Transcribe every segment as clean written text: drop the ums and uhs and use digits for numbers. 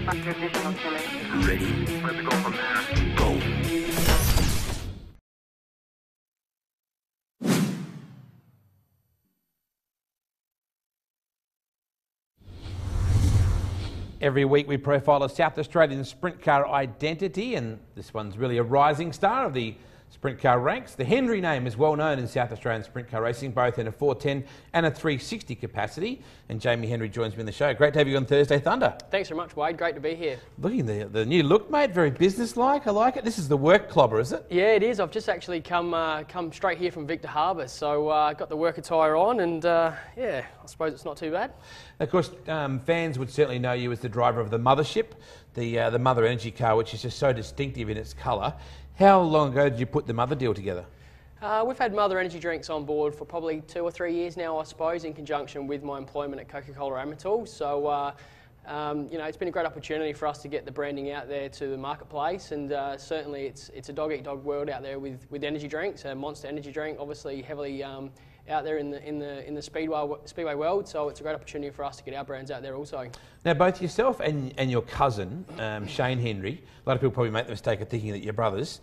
Additional killing. Ready? Where to go from there? Go. Every week we profile a South Australian sprint car identity, and this one's really a rising star of the sprint car ranks. The Hendry name is well known in South Australian sprint car racing, both in a 410 and a 360 capacity. And Jamie Hendry joins me in the show. Great to have you on Thursday Thunder. Thanks very much, Wade. Great to be here. Looking the new look, mate. Very businesslike. I like it. This is the work clobber, is it? Yeah, it is. I've just actually come straight here from Victor Harbour, so got the work attire on, and yeah, I suppose it's not too bad. Of course, fans would certainly know you as the driver of the Mothership, the Mother Energy car, which is just so distinctive in its colour. How long ago did you put the Mother deal together? We've had Mother Energy drinks on board for probably 2 or 3 years now, I suppose, in conjunction with my employment at Coca-Cola Amatil. So, you know, it's been a great opportunity for us to get the branding out there to the marketplace, and certainly it's a dog-eat-dog world out there with energy drinks. Monster Energy drink, obviously heavily out there in the speedway world, so it's a great opportunity for us to get our brands out there also. Now, both yourself and your cousin, Shane Hendry, a lot of people probably make the mistake of thinking that you're brothers.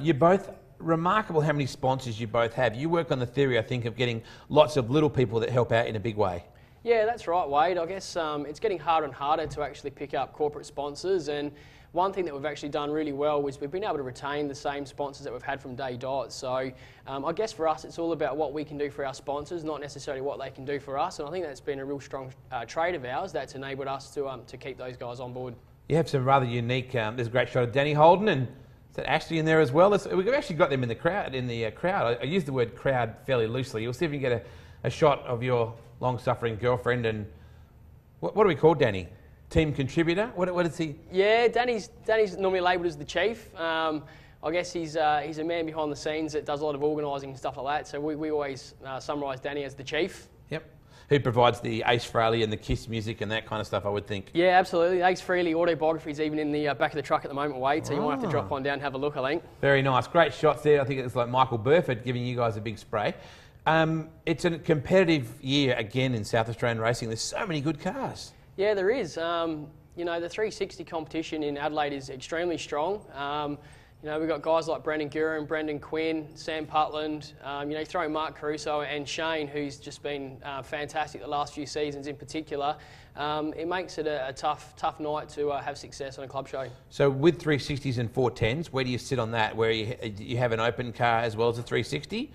You're both remarkable how many sponsors you both have. You work on the theory, I think, of getting lots of little people that help out in a big way. Yeah, that's right, Wade. I guess it's getting harder and harder to actually pick up corporate sponsors, and one thing that we've actually done really well is we've been able to retain the same sponsors that we've had from day dot. So I guess for us it's all about what we can do for our sponsors, not necessarily what they can do for us, and I think that's been a real strong trait of ours that's enabled us to keep those guys on board. You have some rather unique, there's a great shot of Danny Holden, and is that Ashley in there as well? We've actually got them in the crowd. I use the word crowd fairly loosely. You'll see if you can get a shot of your long-suffering girlfriend, and what do we call Danny? Team contributor? What is he? Yeah, Danny's normally labelled as the chief. I guess he's a man behind the scenes that does a lot of organising and stuff like that. So we always summarise Danny as the chief. Yep. Who provides the Ace Frehley and the Kiss music and that kind of stuff, I would think. Yeah, absolutely. Ace Frehley autobiography is even in the back of the truck at the moment, Wade. So you might have to drop on down and have a look, I think. Very nice. Great shots there. I think it's like Michael Burford giving you guys a big spray. It's a competitive year again in South Australian racing. There's so many good cars. Yeah, there is. You know, the 360 competition in Adelaide is extremely strong. You know, we've got guys like Brendan Guerin, Brendan Quinn, Sam Putland, you know, throwing Mark Caruso and Shane, who's just been fantastic the last few seasons in particular. It makes it a tough night to have success on a club show. So with 360s and 410s, where do you sit on that? Where you have an open car as well as a 360?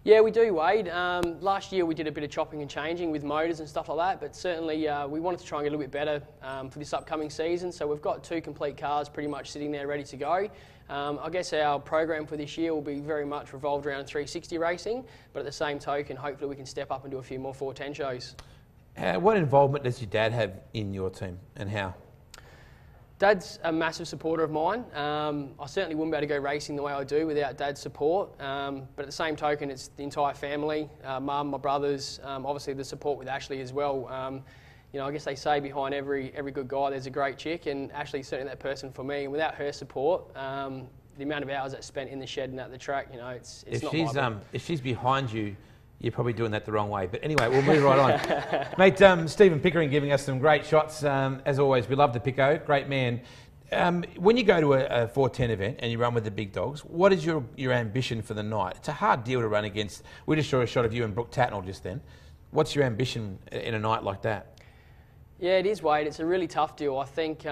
Yeah, we do, Wade. Last year we did a bit of chopping and changing with motors and stuff like that, but certainly we wanted to try and get a little bit better for this upcoming season. So we've got 2 complete cars pretty much sitting there ready to go. I guess our program for this year will be very much revolved around 360 racing, but at the same token, hopefully we can step up and do a few more 410 shows. What involvement does your dad have in your team, and how? Dad's a massive supporter of mine. I certainly wouldn't be able to go racing the way I do without Dad's support. But at the same token, it's the entire family, Mum, my brothers, obviously the support with Ashley as well. You know, I guess they say behind every good guy there's a great chick, and Ashley's certainly that person for me. And without her support, the amount of hours that's spent in the shed and at the track, you know, it's not viable. If she's behind you, you're probably doing that the wrong way. But anyway, we'll move right on. Mate, Stephen Pickering giving us some great shots. As always, we love the Pico. Great man. When you go to a 410 event and you run with the big dogs, what is your ambition for the night? It's a hard deal to run against. We just saw a shot of you and Brooke Tatnell just then. What's your ambition in a night like that? Yeah, it is, Wade. It's a really tough deal. I think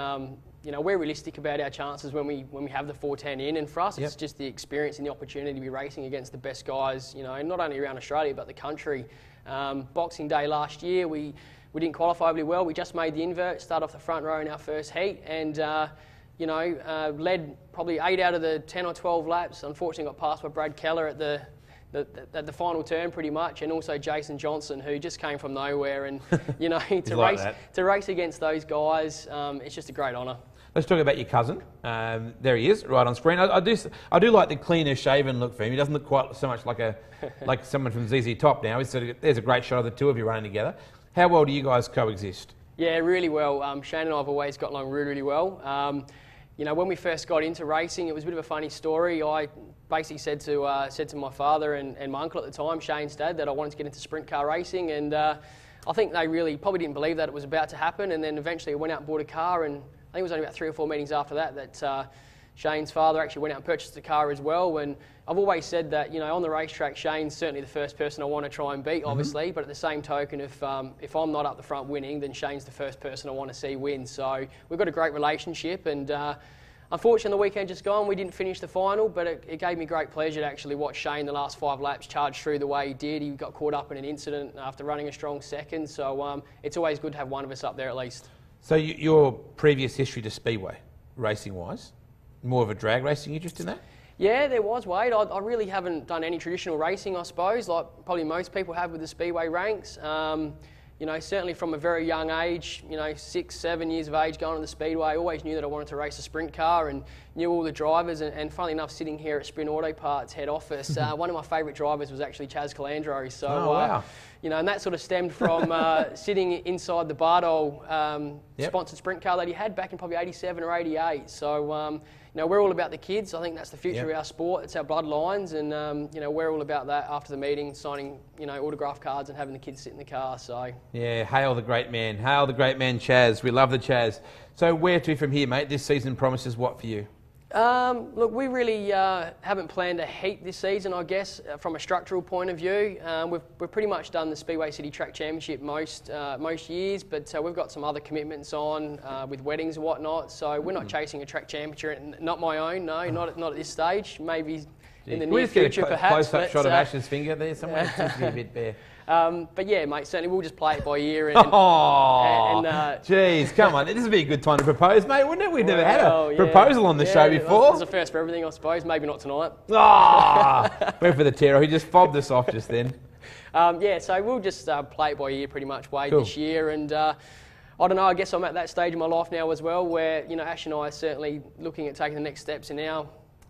you know, we're realistic about our chances when we have the 410 in, and for us it's just the experience and the opportunity to be racing against the best guys, you know, not only around Australia but the country. Boxing Day last year we didn't qualify really well. We just made the invert, started off the front row in our first heat, and you know, led probably 8 out of the 10 or 12 laps. Unfortunately got passed by Brad Keller at the final turn pretty much, and also Jason Johnson, who just came from nowhere, and you know, to race against those guys, it's just a great honour. Let's talk about your cousin. There he is, right on screen. I do like the cleaner shaven look for him. He doesn't look quite so much like someone from ZZ Top now. There's a great shot of the two of you running together. How well do you guys coexist? Yeah, really well. Shane and I have always gotten along really well. You know, when we first got into racing, it was a bit of a funny story. I basically said to my father and my uncle at the time, Shane's dad, that I wanted to get into sprint car racing, and I think they really probably didn't believe that it was about to happen. And then eventually I went out and bought a car, and think it was only about 3 or 4 meetings after that Shane's father actually went out and purchased a car as well. And I've always said that, on the racetrack, Shane's certainly the first person I want to try and beat, obviously. But at the same token, if I'm not up the front winning, then Shane's the first person I want to see win. So we've got a great relationship. And unfortunately, the weekend just gone, we didn't finish the final. But it gave me great pleasure to actually watch Shane the last 5 laps charge through the way he did. He got caught up in an incident after running a strong second. So it's always good to have one of us up there at least. So your previous history to Speedway, racing-wise, more of a drag racing interest in that? Yeah, there was, Wade. I really haven't done any traditional racing, I suppose, like probably most people have with the Speedway ranks. Certainly from a very young age, 6, 7 years of age going to the Speedway, I always knew that I wanted to race a sprint car and knew all the drivers. And funnily enough, sitting here at Sprint Auto Parts head office, one of my favourite drivers was actually Chaz Calandro. So, wow. And that sort of stemmed from sitting inside the Bardol sponsored sprint car that he had back in probably 87 or 88. So, we're all about the kids. I think that's the future of our sport. It's our bloodlines, and we're all about that. After the meeting, signing autograph cards and having the kids sit in the car. So yeah, hail the great man, Chaz. We love the Chaz. So where to from here, mate? This season promises what for you? Look, we really haven't planned a heat this season, I guess, from a structural point of view. We've pretty much done the Speedway City Track Championship most years, but we've got some other commitments on with weddings and whatnot. So we're not chasing a track championship, not my own, no, not at this stage. Maybe in the near future, perhaps. Close-up shot of Ash's finger there somewhere. It seems to be a bit bare. But yeah, mate, certainly we'll just play it by ear. Jeez, come on. This would be a good time to propose, mate, wouldn't it? We've never had a proposal on the show before. It's a first for everything, I suppose. Maybe not tonight. Went for the terror. He just fobbed us off just then. So we'll just play it by ear pretty much, Wade, this year. And I don't know, I guess I'm at that stage in my life now as well where, Ash and I are certainly looking at taking the next steps in our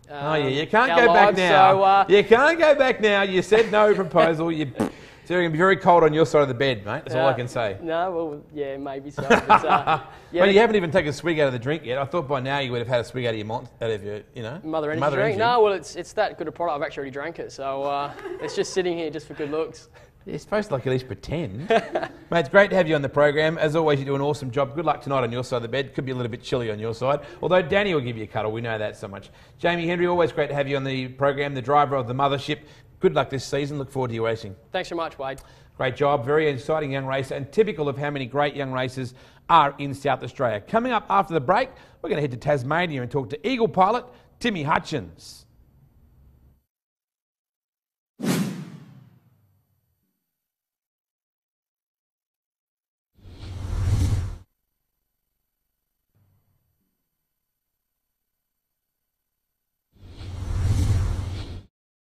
you can't go back now. You can't go back now. You said no proposal. It's going to be very cold on your side of the bed, mate. That's all I can say. No, well, yeah, maybe so. But you haven't even taken a swig out of the drink yet. I thought by now you would have had a swig out of your Mother Energy drink. No, well, it's that good a product. I've actually already drank it, so it's just sitting here just for good looks. You're supposed to at least pretend. Mate, it's great to have you on the program. As always, you do an awesome job. Good luck tonight on your side of the bed. Could be a little bit chilly on your side. Although Danny will give you a cuddle. We know that so much. Jamie Henry, always great to have you on the program, the driver of the Mothership. Good luck this season. Look forward to your racing. Thanks so much, Wade. Great job. Very exciting young racer and typical of how many great young racers are in South Australia. Coming up after the break, we're going to head to Tasmania and talk to Eagle pilot Timmy Hutchins.